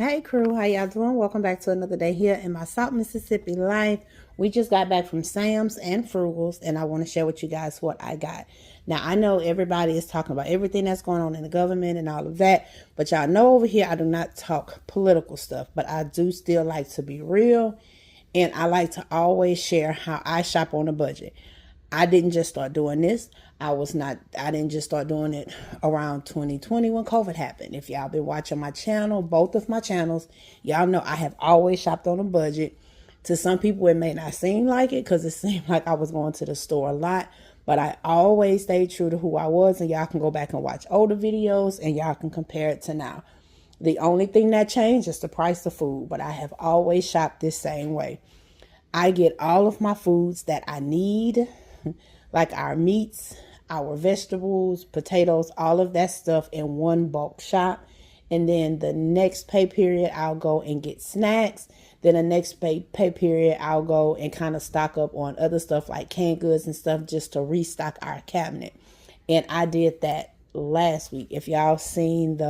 Hey crew, how y'all doing? Welcome back to another day here in my South Mississippi life. We just got back from Sam's and Frugals, and I want to share with you guys what I got. Now, I know everybody is talking about everything that's going on in the government and all of that, but y'all know over here I do not talk political stuff, but I do still like to be real, and I like to always share how I shop on a budget. I didn't just start doing this. I didn't just start doing it around 2020 when COVID happened. If y'all been watching my channel, both of my channels, y'all know I have always shopped on a budget. To some people, it may not seem like it because it seemed like I was going to the store a lot, but I always stayed true to who I was, and y'all can go back and watch older videos and y'all can compare it to now. The only thing that changed is the price of food, but I have always shopped this same way. I get all of my foods that I need, like our meats, our vegetables, potatoes, all of that stuff in one bulk shop. And then the next pay period, I'll go and get snacks. Then the next pay period, I'll go and kind of stock up on other stuff like canned goods and stuff just to restock our cabinet. And I did that last week. If y'all seen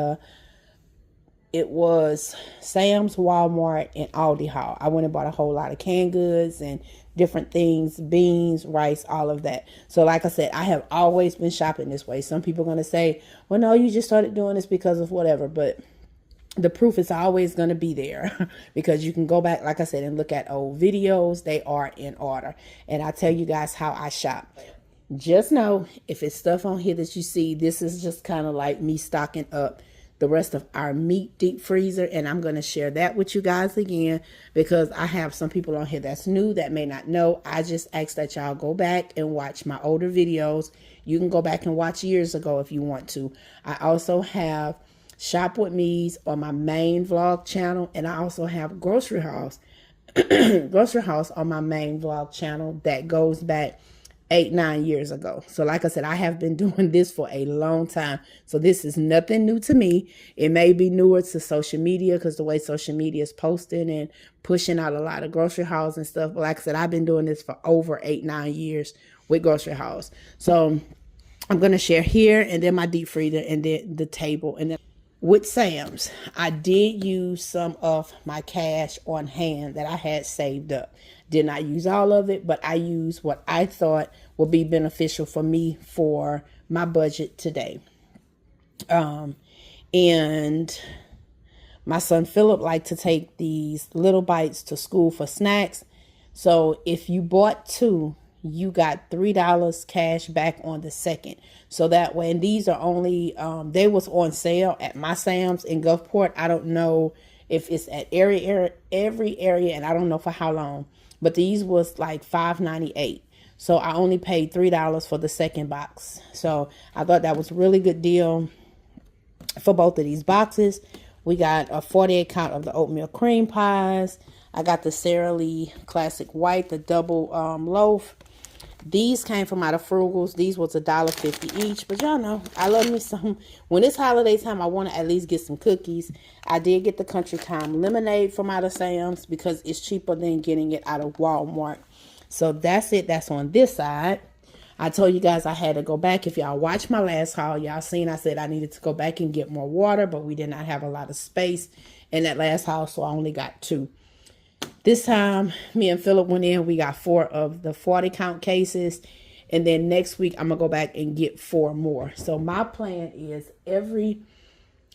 it was Sam's, Walmart, and Aldi haul. I went and bought a whole lot of canned goods and different things, beans, rice, all of that. So like I said, I have always been shopping this way. Some people are going to say, well, no, you just started doing this because of whatever. But the proof is always going to be there because you can go back, like I said, and look at old videos. They are in order. And I tell you guys how I shop. Just know if it's stuff on here that you see, this is just kind of like me stocking up the rest of our meat deep freezer, and I'm going to share that with you guys again because I have some people on here that's new that may not know. I just ask that y'all go back and watch my older videos. You can go back and watch years ago if you want to. I also have Shop With Me's on my main vlog channel, and I also have Grocery House Grocery House on my main vlog channel that goes back 8-9 years ago. So like I said, I have been doing this for a long time. So this is nothing new to me. It may be newer to social media because the way social media is posting and pushing out a lot of grocery hauls and stuff. But like I said, I've been doing this for over 8-9 years with grocery hauls. So I'm going to share here and then my deep freezer and then the table. And then with Sam's, I did use some of my cash on hand that I had saved up. Did not use all of it, but I used what I thought would be beneficial for me for my budget today. And my son Philip liked to take these little bites to school for snacks. So if you bought two, you got $3 cash back on the second. So that way, and these are only, they was on sale at my Sam's in Gulfport. I don't know if it's at every area, and I don't know for how long. But these was like $5.98. So I only paid $3 for the second box. So I thought that was a really good deal for both of these boxes. We got a 48 count of the oatmeal cream pies. I got the Sara Lee Classic White, the double loaf. These came from out of Frugals. These was $1.50 each. But y'all know, I love me some. When it's holiday time, I want to at least get some cookies. I did get the Country Time lemonade from out of Sam's because it's cheaper than getting it out of Walmart. So that's it. That's on this side. I told you guys I had to go back. If y'all watched my last haul, y'all seen I said I needed to go back and get more water, but we did not have a lot of space in that last haul, so I only got 2. This time, me and Philip went in. We got 4 of the 40 count cases. And then next week, I'm going to go back and get 4 more. So my plan is every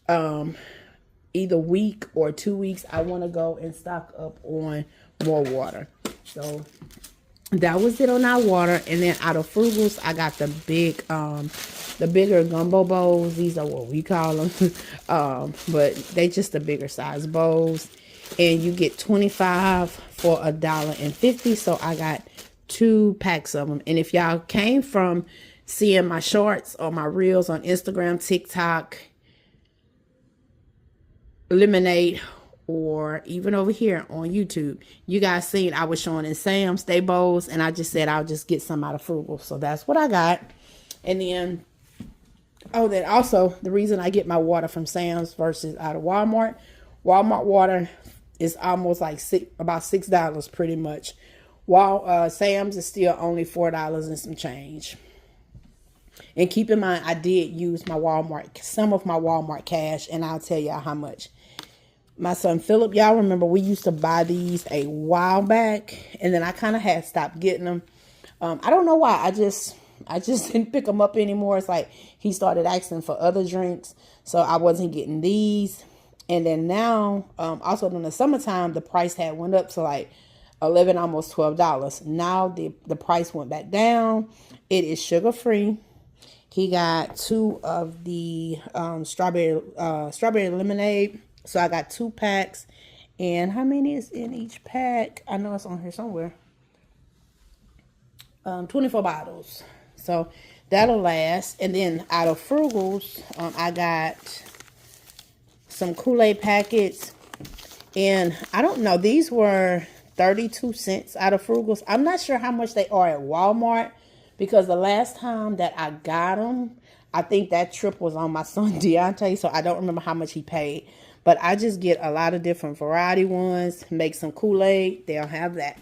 either week or 2 weeks, I want to go and stock up on more water. So that was it on our water. And then out of Frugals, I got the bigger gumbo bowls. These are what we call them. But they just the bigger size bowls. And you get 25 for $1.50. So I got 2 packs of them. And if y'all came from seeing my shorts or my reels on Instagram, TikTok, Lemonade, or even over here on YouTube, you guys seen I was showing in Sam's they bowls, and I just said I'll just get some out of Frugal. So that's what I got. And then, oh, then also the reason I get my water from Sam's versus out of Walmart water is almost like about $6 pretty much. While Sam's is still only $4 and some change. And keep in mind, I did use my some of my Walmart cash, and I'll tell y'all how much. My son Philip, y'all remember we used to buy these a while back, and then I kind of had stopped getting them. I don't know why. I just didn't pick them up anymore. It's like he started asking for other drinks, so I wasn't getting these. And then now, also in the summertime, the price had went up to like 11, almost $12. Now the price went back down. It is sugar free. He got two of the strawberry lemonade. So I got 2 packs. And how many is in each pack? I know it's on here somewhere. 24 bottles. So that'll last. And then out of Frugals, I got some Kool-Aid packets. And I don't know, these were 32 cents out of Frugals. I'm not sure how much they are at Walmart, because the last time that I got them, I think that trip was on my son Deontay, so I don't remember how much he paid. But I just get a lot of different variety ones, make some Kool-Aid, they'll have that.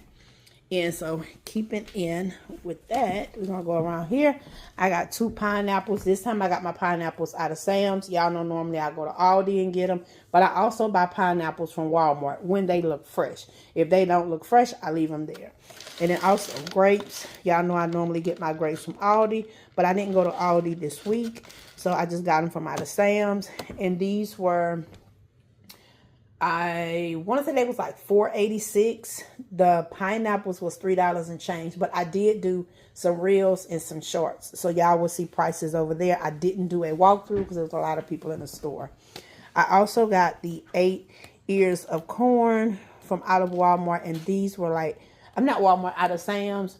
And so keeping in with that, we're going to go around here. I got 2 pineapples. This time I got my pineapples out of Sam's. Y'all know normally I go to Aldi and get them. But I also buy pineapples from Walmart when they look fresh. If they don't look fresh, I leave them there. And then also grapes. Y'all know I normally get my grapes from Aldi. But I didn't go to Aldi this week. So I just got them from out of Sam's. And these were... I want to say they was like $4.86. The pineapples was $3 and change, but I did do some reels and some shorts, so y'all will see prices over there. I didn't do a walkthrough because there was a lot of people in the store. I also got the 8 ears of corn from out of Walmart, and these were like, I'm not Walmart, out of Sam's.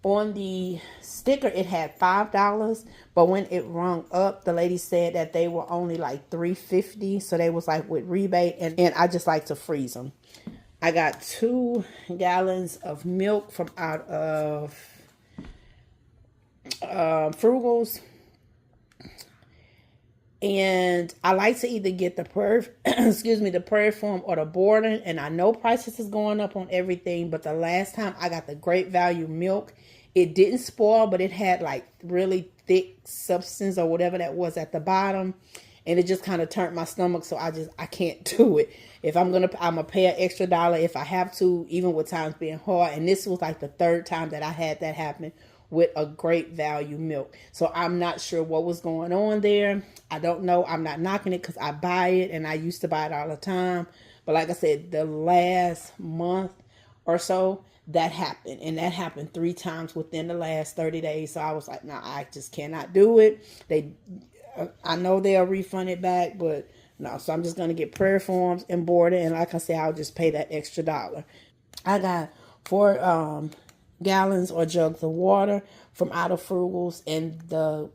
On the sticker, it had $5, but when it rung up, the lady said that they were only like $3.50, so they was like with rebate, and I just like to freeze them. I got 2 gallons of milk from out of Frugals, and I like to either get the the Prairie Farm or the Borden, and I know prices is going up on everything, but the last time I got the Great Value milk, it didn't spoil, but it had like really thick substance or whatever that was at the bottom, and it just kind of turned my stomach, so I can't do it. If I'm gonna pay an extra dollar if I have to, even with times being hard, and this was like the 3rd time that I had that happen with a Great Value milk. So I'm not sure what was going on there. I don't know. I'm not knocking it because I buy it and I used to buy it all the time. But like I said, the last month or so, that happened. And that happened 3 times within the last 30 days. So I was like, no, I just cannot do it. I know they'll refund it back, but no. So I'm just going to get Prairie Farms and Borden. And like I said, I'll just pay that extra dollar. I got 4 gallons or jugs of water from out of Frugals, and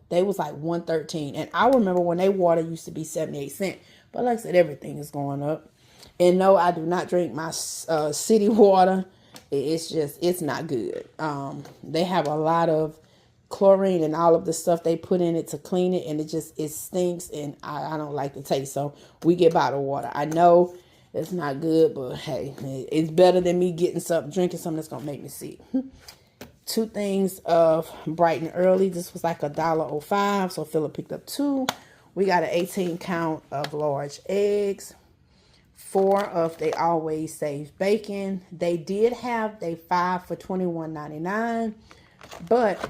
they was like $1.13. And I remember when they water used to be 78 cents, but like I said, everything is going up. And no, I do not drink my city water. It's not good. They have a lot of chlorine and all of the stuff they put in it to clean it, and it stinks, and I don't like the taste. So we get bottled water. I know it's not good, but hey, it's better than me drinking something that's gonna make me sick. 2 things of Bright and Early. This was like $1.05, so Philip picked up 2. We got an 18 count of large eggs. 4 of They Always Save bacon. They did have they 5 for $21.99, but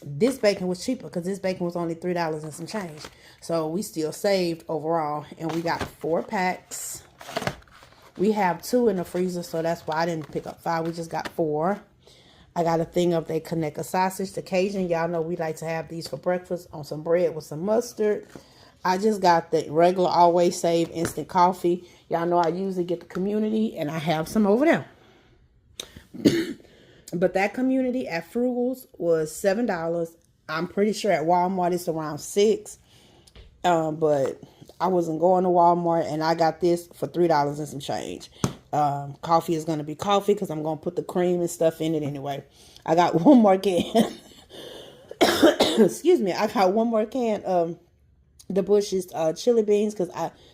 this bacon was cheaper because this bacon was only $3 and some change. So we still saved overall, and we got 4 packs. We have 2 in the freezer, so that's why I didn't pick up 5. We just got 4. I got a thing of they Conecuh sausage, the Cajun. Y'all know we like to have these for breakfast on some bread with some mustard. I just got the regular Always Save instant coffee. Y'all know I usually get the community, and I have some over there. But that community at Frugals was $7. I'm pretty sure at Walmart it's around $6. But I wasn't going to Walmart, and I got this for $3 and some change. Coffee is going to be coffee because I'm going to put the cream and stuff in it anyway. I got one more can. Excuse me. I got one more can of the Bush's chili beans, because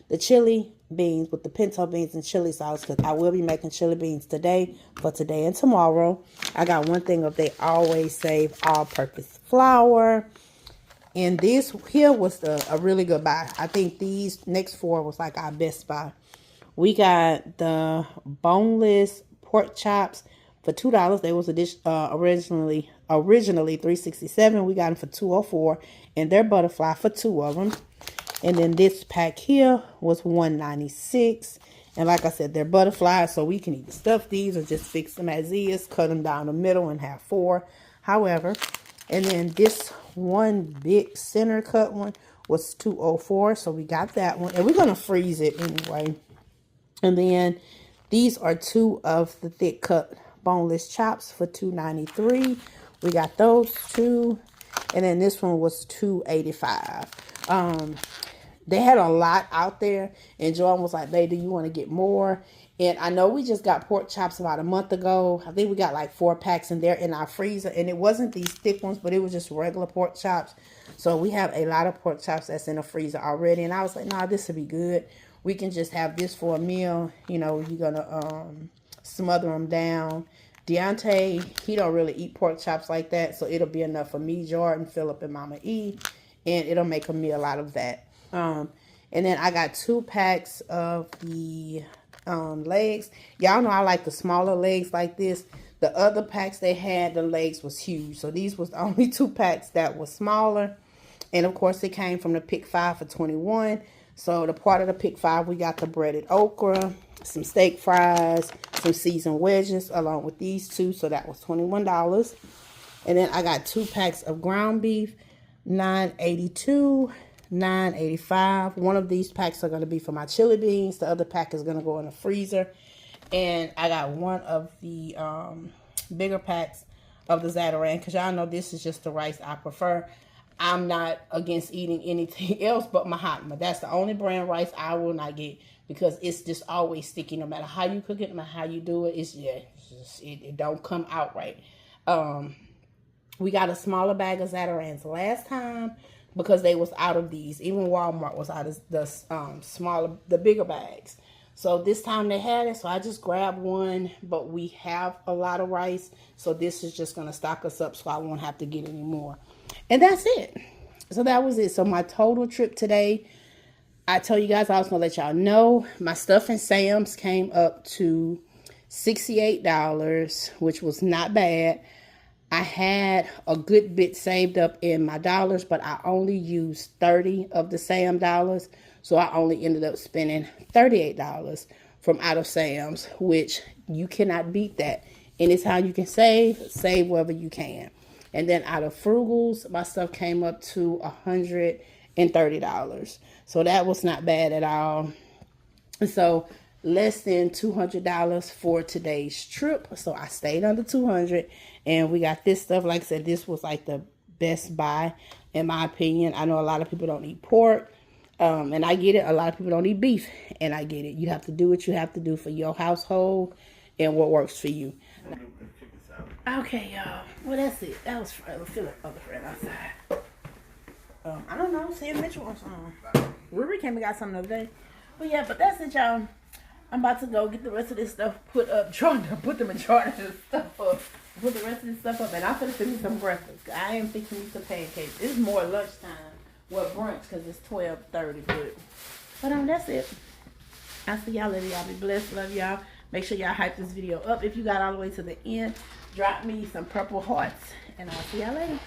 the chili beans with the pinto beans and chili sauce, because I will be making chili beans today for today and tomorrow. I got one thing of They Always Save all-purpose flour. And this here was a really good buy. I think these next 4 was like our best buy. We got the boneless pork chops for $2. They was originally $3.67. We got them for $2.04, and they're butterfly for 2 of them. And then this pack here was $1.96. And like I said, they're butterflies, so we can either stuff these or just fix them as is, cut them down the middle and have 4. However, and then this one big center cut one was $2.04, so we got that one. And we're going to freeze it anyway. And then these are 2 of the thick cut boneless chops for $2.93. We got those 2. And then this one was $2.85. They had a lot out there, and Joanne was like, "Babe, do you want to get more?" And I know we just got pork chops about a month ago. I think we got like 4 packs in there in our freezer, and it wasn't these thick ones, but it was just regular pork chops. So we have a lot of pork chops that's in the freezer already, and I was like, "Nah, this will be good. We can just have this for a meal. You know, you're gonna smother them down." Deontay, he don't really eat pork chops like that, so it'll be enough for me, Jordan, Philip, and Mama E, and it'll make a meal out of that. And then I got 2 packs of the legs. Y'all know I like the smaller legs like this. The other packs they had, the legs was huge. So these was the only 2 packs that was smaller. And of course it came from the pick 5 for 21. So the part of the pick 5, we got the breaded okra, some steak fries, some seasoned wedges along with these 2. So that was $21. And then I got 2 packs of ground beef, $9.82. $9.85. One of these packs are going to be for my chili beans. The other pack is going to go in the freezer. And I got one of the bigger packs of the Zatarain, because y'all know this is just the rice I prefer. I'm not against eating anything else but Mahatma. That's the only brand rice I will not get, because it's just always sticky. No matter how you cook it, no matter how you do it, it don't come out right. We got a smaller bag of Zatarains last time, because they was out of these. Even Walmart was out of the bigger bags. So this time they had it, so I just grabbed one. But we have a lot of rice, so this is just going to stock us up so I won't have to get any more. And that's it. So that was it. So my total trip today, I told you guys I was going to let y'all know. My stuff in Sam's came up to $68, which was not bad. I had a good bit saved up in my dollars, but I only used 30 of the Sam dollars. So I only ended up spending $38 from out of Sam's, which you cannot beat that. And it's how you can save wherever you can. And then out of Frugals, my stuff came up to $130. So that was not bad at all. And so less than $200 for today's trip. So I stayed under $200, and we got this stuff. Like I said, this was like the best buy in my opinion. I know a lot of people don't eat pork, and I get it. A lot of people don't eat beef, and I get it. You have to do what you have to do for your household and what works for you. Okay, y'all. Well, that's it. That was Philip, other friend outside. I don't know. See if Mitchell wants some. Riri came and got something the other day. But yeah, but that's it, y'all. I'm about to go get the rest of this stuff put up. Trying to put the majority of this stuff up. Put the rest of this stuff up. And I'm going to fix me some breakfast. I am fixing me some pancakes. It's more lunchtime. Well, brunch, because it's 12:30. But that's it. I'll see y'all later. Y'all be blessed. Love y'all. Make sure y'all hype this video up. If you got all the way to the end, drop me some purple hearts. And I'll see y'all later.